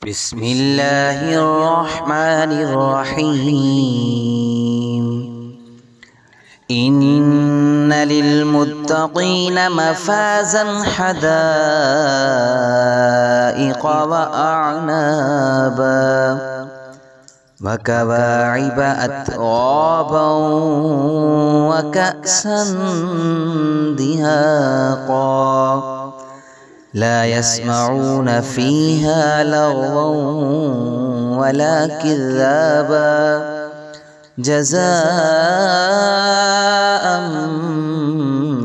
بسم الله الرحمن الرحيم. إن للمتقين مفازا حدائق وأعنابا وكواعب أترابا وكأسا دهاقا لا يسمعون فيها لغوا ولا كذابا جزاء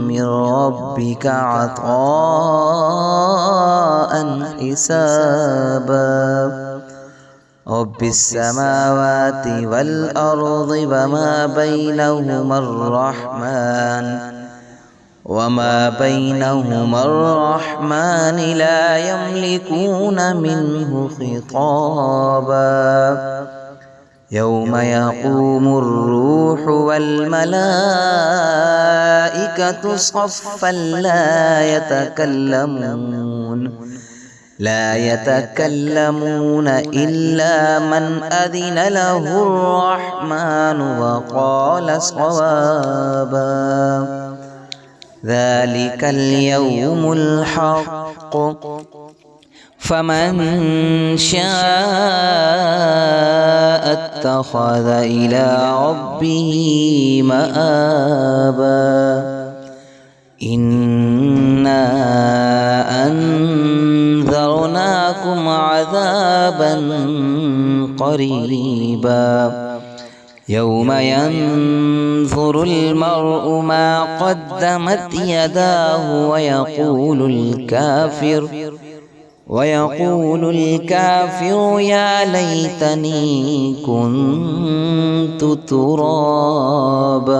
من ربك عطاء حسابا رب السماوات والأرض وما بينهما الرحمن لا يملكون منه خطابا يوم يقوم الروح والملائكة صفا لا يتكلمون إلا من أذن له الرحمن وقال صوابا ذلك اليوم الحق فمن شاء اتخذ إلى ربه مآبا إنا أنذرناكم عذابا قريبا يوم ينظر المرء ما قدمت يداه ويقول الكافر يا ليتني كنت ترابا.